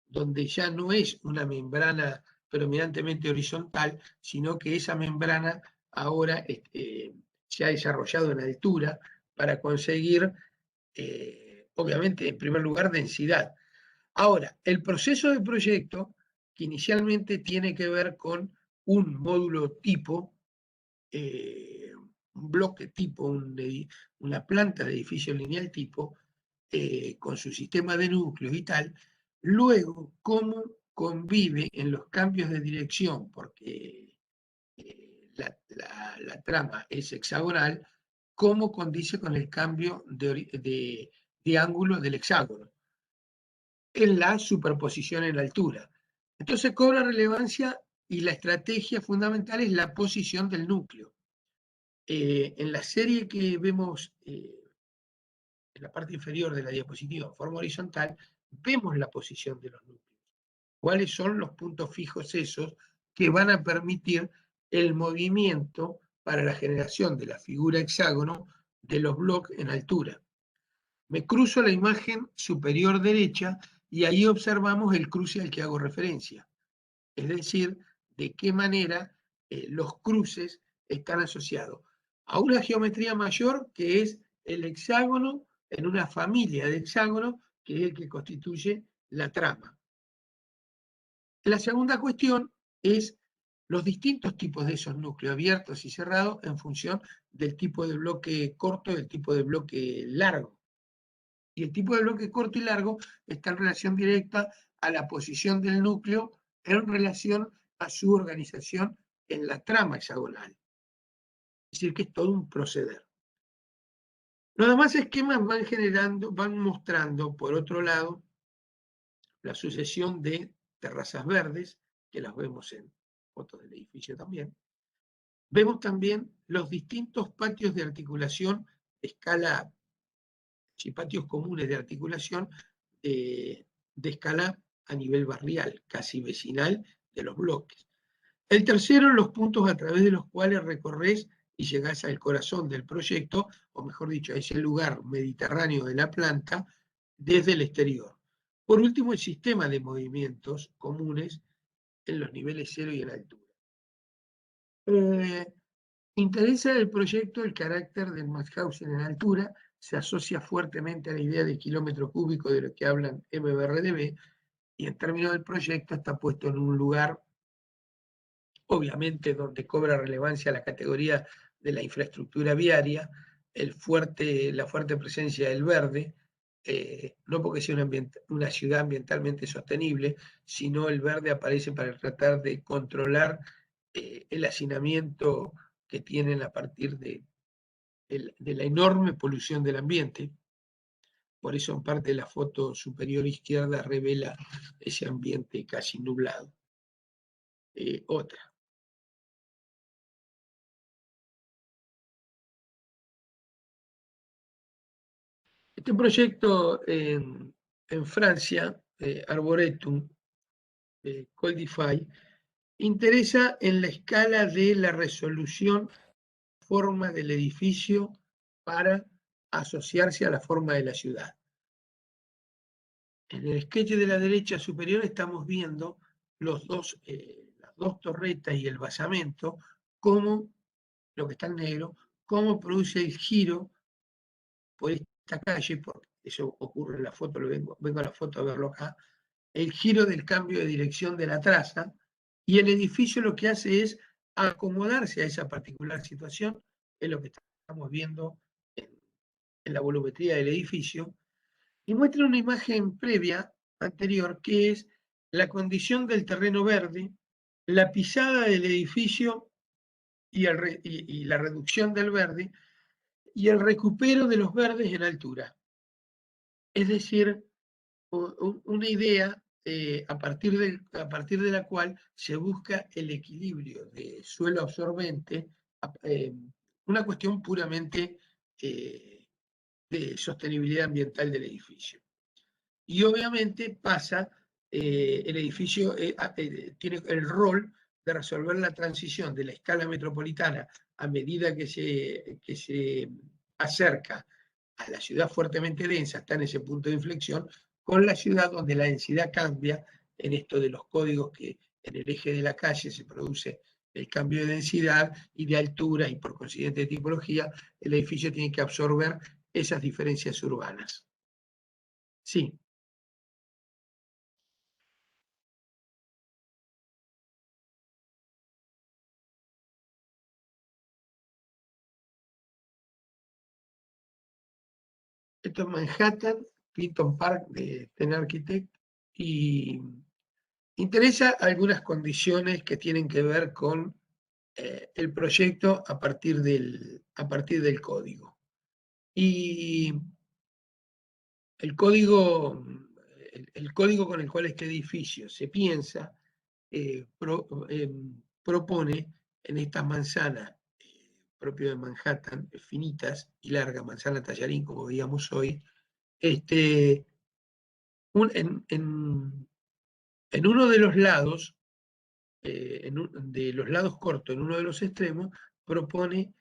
donde ya no es una membrana predominantemente horizontal, sino que esa membrana ahora se ha desarrollado en altura para conseguir, obviamente, en primer lugar, densidad. Ahora, el proceso de proyecto, que inicialmente tiene que ver con un módulo tipo, un bloque tipo, una planta de edificio lineal tipo, con su sistema de núcleos y tal, luego cómo convive en los cambios de dirección, porque la trama es hexagonal, cómo condice con el cambio de ángulo del hexágono en la superposición en la altura. Entonces cobra relevancia, y la estrategia fundamental es la posición del núcleo. En la serie que vemos en la parte inferior de la diapositiva en forma horizontal, vemos la posición de los núcleos. ¿Cuáles son los puntos fijos esos que van a permitir el movimiento para la generación de la figura hexágono de los bloques en altura? Me cruzo la imagen superior derecha y ahí observamos el cruce al que hago referencia. Es decir, de qué manera los cruces están asociados a una geometría mayor que es el hexágono en una familia de hexágonos que es el que constituye la trama. La segunda cuestión es los distintos tipos de esos núcleos abiertos y cerrados en función del tipo de bloque corto y del tipo de bloque largo. Y el tipo de bloque corto y largo está en relación directa a la posición del núcleo en relación a su organización en la trama hexagonal. Es decir, que es todo un proceder. Los demás esquemas van mostrando, por otro lado, la sucesión de terrazas verdes, que las vemos en fotos del edificio también. Vemos también los distintos patios de articulación de escala, y patios comunes de articulación de escala a nivel barrial, casi vecinal de los bloques. El tercero, los puntos a través de los cuales recorres y llegás al corazón del proyecto, o mejor dicho, a ese lugar mediterráneo de la planta, desde el exterior. Por último, el sistema de movimientos comunes en los niveles 0 y en altura. Interesa el proyecto el carácter del Mauthausen en altura, se asocia fuertemente a la idea de kilómetro cúbico de lo que hablan MBRDB, y en términos del proyecto está puesto en un lugar, obviamente, donde cobra relevancia la categoría de la infraestructura viaria, la fuerte presencia del verde, no porque sea una ciudad ambientalmente sostenible, sino el verde aparece para tratar de controlar el hacinamiento que tienen a partir de la enorme polución del ambiente. Por eso en parte la foto superior izquierda revela ese ambiente casi nublado. Otra. Este proyecto en Francia, Arboretum, Coldify, interesa en la escala de la resolución forma del edificio para asociarse a la forma de la ciudad. En el sketch de la derecha superior estamos viendo las dos torretas y el basamento, cómo, lo que está en negro, cómo produce el giro por esta calle, porque eso ocurre en la foto, vengo a la foto a verlo acá, el giro del cambio de dirección de la traza, y el edificio lo que hace es acomodarse a esa particular situación, es lo que estamos viendo en la volumetría del edificio, y muestra una imagen previa, anterior, que es la condición del terreno verde, la pisada del edificio y la reducción del verde, y el recupero de los verdes en altura. Es decir, una idea a partir de la cual se busca el equilibrio de suelo absorbente, una cuestión puramente de sostenibilidad ambiental del edificio. Y obviamente el edificio tiene el rol de resolver la transición de la escala metropolitana a medida que se acerca a la ciudad fuertemente densa, está en ese punto de inflexión, con la ciudad donde la densidad cambia en esto de los códigos que en el eje de la calle se produce el cambio de densidad y de altura y por consiguiente de tipología, el edificio tiene que absorber esas diferencias urbanas. Sí. Esto es Manhattan, Clinton Park de Ten Architect, y interesa algunas condiciones que tienen que ver con el proyecto a partir del código. Y el código, el código con el cual este edificio se piensa propone en estas manzanas propio de Manhattan, finitas y largas, manzana tallarín, como veíamos hoy, en uno de los lados, de los lados cortos, en uno de los extremos, propone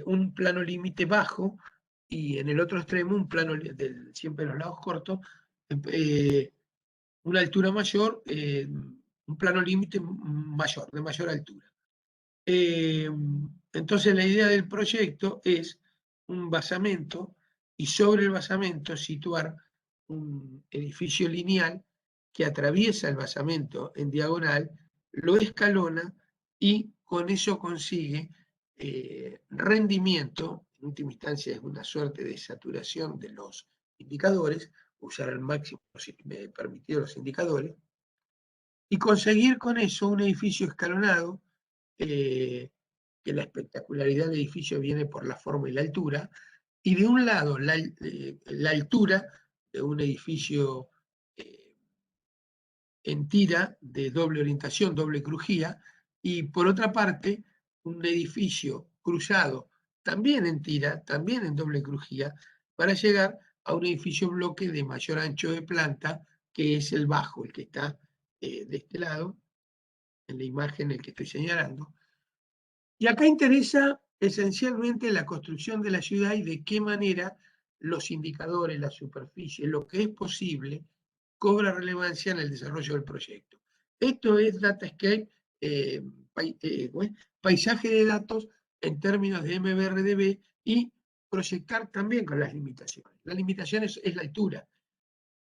un plano límite bajo y en el otro extremo un plano, siempre en los lados cortos, una altura mayor, un plano límite mayor, de mayor altura. Entonces la idea del proyecto es un basamento y sobre el basamento situar un edificio lineal que atraviesa el basamento en diagonal, lo escalona y con eso consigue rendimiento, en última instancia es una suerte de saturación de los indicadores, usar al máximo permitido los indicadores, y conseguir con eso un edificio escalonado, que la espectacularidad del edificio viene por la forma y la altura, y de un lado la altura de un edificio en tira de doble orientación, doble crujía, y por otra parte un edificio cruzado también en tira, también en doble crujía, para llegar a un edificio bloque de mayor ancho de planta, que es el bajo, el que está de este lado, en la imagen el que estoy señalando. Y acá interesa esencialmente la construcción de la ciudad y de qué manera los indicadores, la superficie, lo que es posible, cobra relevancia en el desarrollo del proyecto. Esto es Datascape, paisaje de datos en términos de MBRDB y proyectar también con las limitaciones. La limitación es la altura,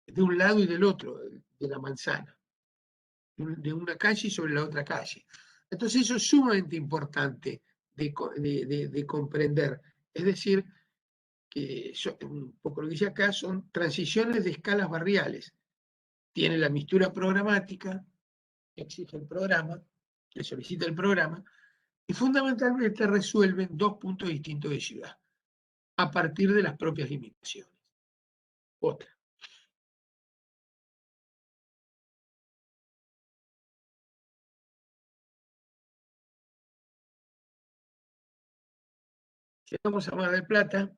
de un lado y del otro, de la manzana, de una calle sobre la otra calle. Entonces eso es sumamente importante de comprender. Es decir, que un poco lo que dice acá son transiciones de escalas barriales. Tiene la mistura programática, que exige el programa, que solicita el programa, y fundamentalmente resuelven dos puntos distintos de ciudad, a partir de las propias limitaciones. Otra. Llegamos a Mar del Plata,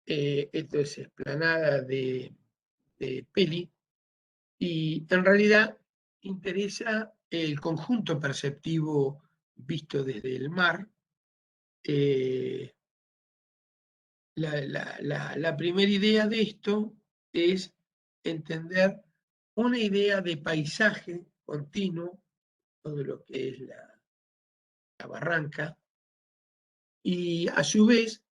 esto es explanada de Peli, y en realidad interesa el conjunto perceptivo visto desde el mar. La primera idea de esto es entender una idea de paisaje continuo, todo lo que es la barranca, y a su vez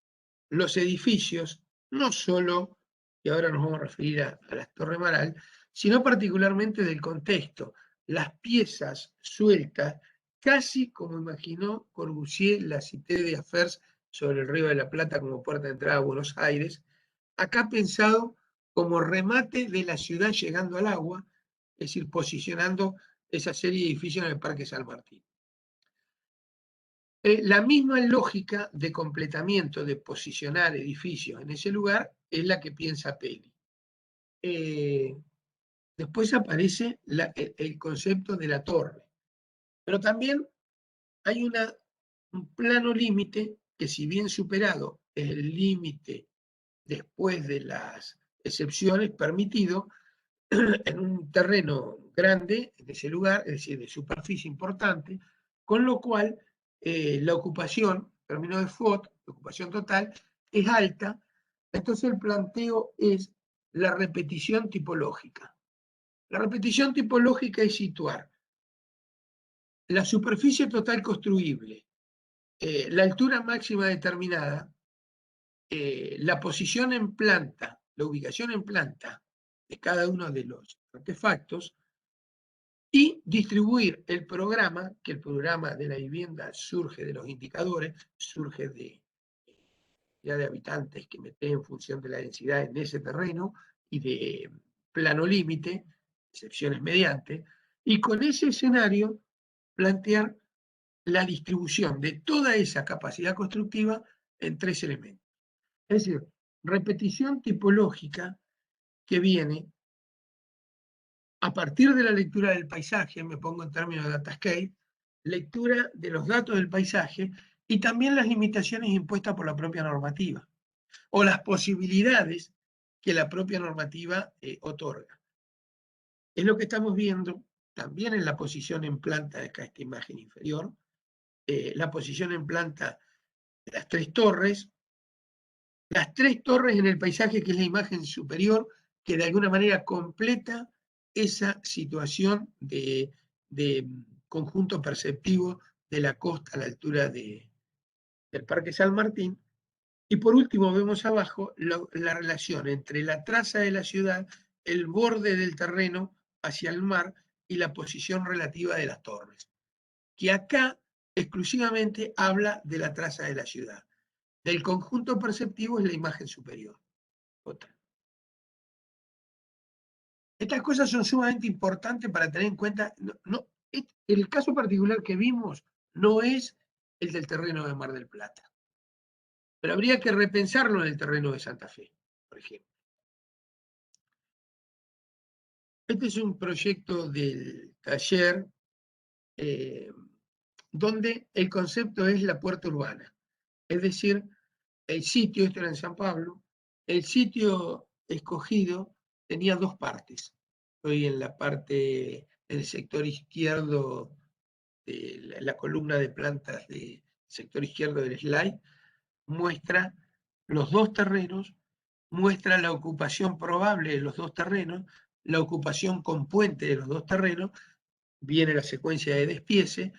los edificios, no solo, y ahora nos vamos a referir a las Torre Maral, sino particularmente del contexto, las piezas sueltas, casi como imaginó Corbusier la Cité de Afers sobre el Río de la Plata como puerta de entrada a Buenos Aires, acá pensado como remate de la ciudad llegando al agua, es decir, posicionando esa serie de edificios en el Parque San Martín. La misma lógica de completamiento, de posicionar edificios en ese lugar, es la que piensa Peli. Después aparece el concepto de la torre, pero también hay un plano límite que, si bien superado es el límite después de las excepciones permitido, en un terreno grande de ese lugar, es decir, de superficie importante, con lo cual la ocupación, en términos de FOT, la ocupación total, es alta. Entonces el planteo es la repetición tipológica. La repetición tipológica es situar la superficie total construible, la altura máxima determinada, la posición en planta, la ubicación en planta de cada uno de los artefactos, y distribuir el programa, que el programa de la vivienda surge de los indicadores, surge de cantidad de habitantes que mete en función de la densidad en ese terreno y de plano límite, excepciones mediante, y con ese escenario plantear la distribución de toda esa capacidad constructiva en tres elementos. Es decir, repetición tipológica que viene a partir de la lectura del paisaje, me pongo en términos de Datascape, lectura de los datos del paisaje y también las limitaciones impuestas por la propia normativa o las posibilidades que la propia normativa otorga. Es lo que estamos viendo también en la posición en planta de acá, esta imagen inferior, la posición en planta de las tres torres en el paisaje, que es la imagen superior, que de alguna manera completa esa situación de conjunto perceptivo de la costa a la altura del Parque San Martín. Y por último vemos abajo la relación entre la traza de la ciudad, el borde del terreno hacia el mar y la posición relativa de las torres, que acá exclusivamente habla de la traza de la ciudad. Del conjunto perceptivo es la imagen superior. Otra. Estas cosas son sumamente importantes para tener en cuenta. El caso particular que vimos no es el del terreno de Mar del Plata, pero habría que repensarlo en el terreno de Santa Fe, por ejemplo. Este es un proyecto del taller donde el concepto es la puerta urbana. Es decir, el sitio, esto era en San Pablo, el sitio escogido tenía dos partes. Estoy en la parte del sector izquierdo de la columna de plantas del sector izquierdo del slide, muestra los dos terrenos, muestra la ocupación probable de los dos terrenos, la ocupación con puente de los dos terrenos, viene la secuencia de despiece,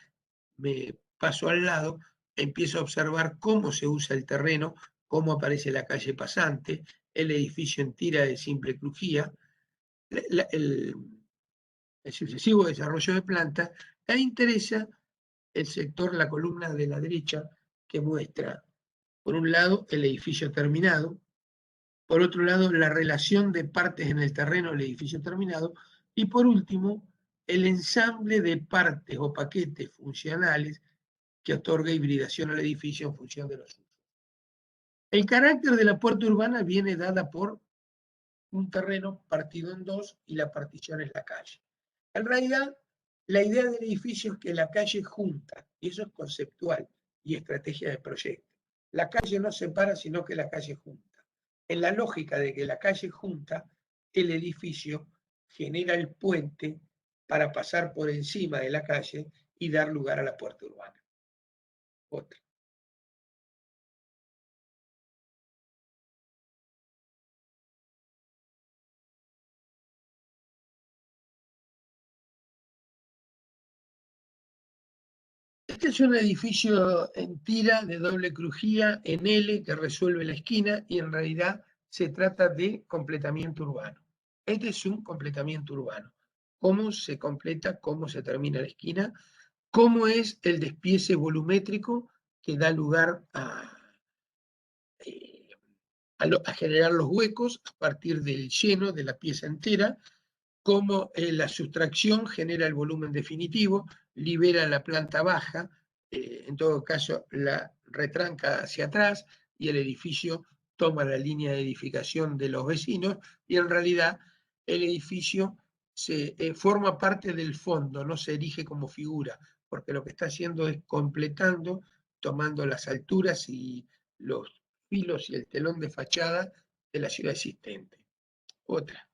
me paso al lado, empiezo a observar cómo se usa el terreno, cómo aparece la calle pasante, el edificio en tira de simple crujía, el sucesivo desarrollo de planta, e interesa el sector, la columna de la derecha, que muestra, por un lado, el edificio terminado, por otro lado, la relación de partes en el terreno del edificio terminado, y por último, el ensamble de partes o paquetes funcionales que otorga hibridación al edificio en función de los usos. El carácter de la puerta urbana viene dada por un terreno partido en dos y la partición es la calle. En realidad, la idea del edificio es que la calle junta, y eso es conceptual y estrategia de proyecto. La calle no separa, sino que la calle junta. En la lógica de que la calle junta, el edificio genera el puente para pasar por encima de la calle y dar lugar a la puerta urbana. Otra. Este es un edificio en tira de doble crujía en L que resuelve la esquina y en realidad se trata de completamiento urbano. Este es un completamiento urbano. ¿Cómo se completa, cómo se termina la esquina? ¿Cómo es el despiece volumétrico que da lugar eh, a generar los huecos a partir del lleno de la pieza entera? Cómo la sustracción genera el volumen definitivo, libera la planta baja, en todo caso la retranca hacia atrás y el edificio toma la línea de edificación de los vecinos y en realidad el edificio forma parte del fondo, no se erige como figura, porque lo que está haciendo es completando, tomando las alturas y los filos y el telón de fachada de la ciudad existente. Otra.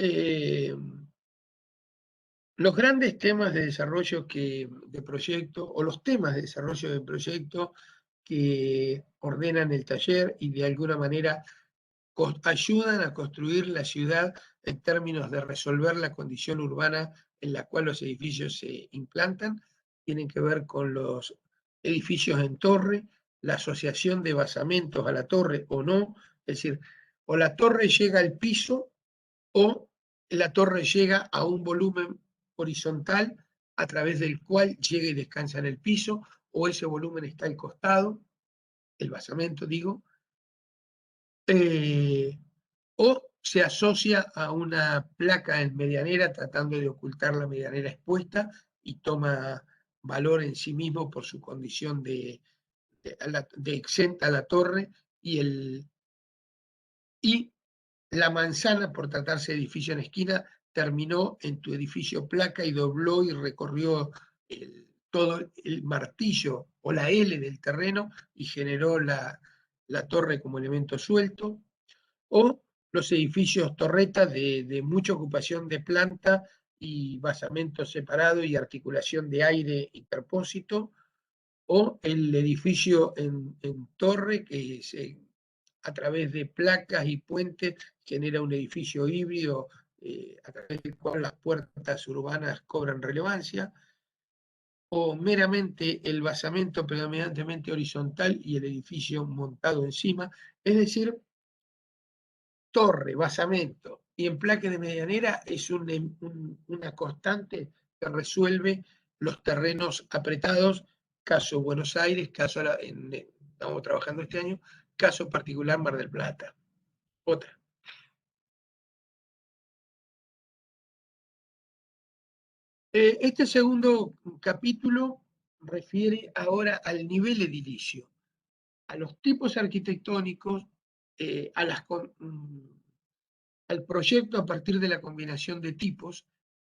Eh, los grandes temas de desarrollo de proyecto, o los temas de desarrollo de proyecto que ordenan el taller y de alguna manera ayudan a construir la ciudad en términos de resolver la condición urbana en la cual los edificios se implantan, tienen que ver con los edificios en torre, la asociación de basamentos a la torre o no, es decir, o la torre llega al piso o la torre llega a un volumen horizontal a través del cual llega y descansa en el piso, o ese volumen está al costado, el basamento digo, o se asocia a una placa en medianera tratando de ocultar la medianera expuesta y toma valor en sí mismo por su condición de exenta a la torre y y la manzana, por tratarse de edificio en esquina, terminó en tu edificio placa y dobló y recorrió todo el martillo o la L del terreno y generó la torre como elemento suelto, o los edificios torretas de mucha ocupación de planta y basamento separado y articulación de aire interpósito, o el edificio en torre que a través de placas y puentes genera un edificio híbrido a través del cual las puertas urbanas cobran relevancia, o meramente el basamento predominantemente horizontal y el edificio montado encima, es decir, torre, basamento y emplaque de medianera es una constante que resuelve los terrenos apretados, caso Buenos Aires, estamos trabajando este año, caso particular Mar del Plata. Otra. Este segundo capítulo refiere ahora al nivel edilicio, a los tipos arquitectónicos, al proyecto a partir de la combinación de tipos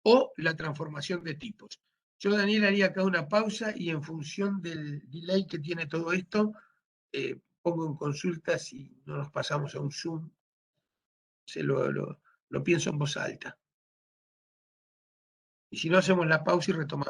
o la transformación de tipos. Yo, Daniel, haría acá una pausa y en función del delay que tiene todo esto, pongo en consulta si no nos pasamos a un Zoom, lo pienso en voz alta. Y si no, hacemos la pausa y retomamos.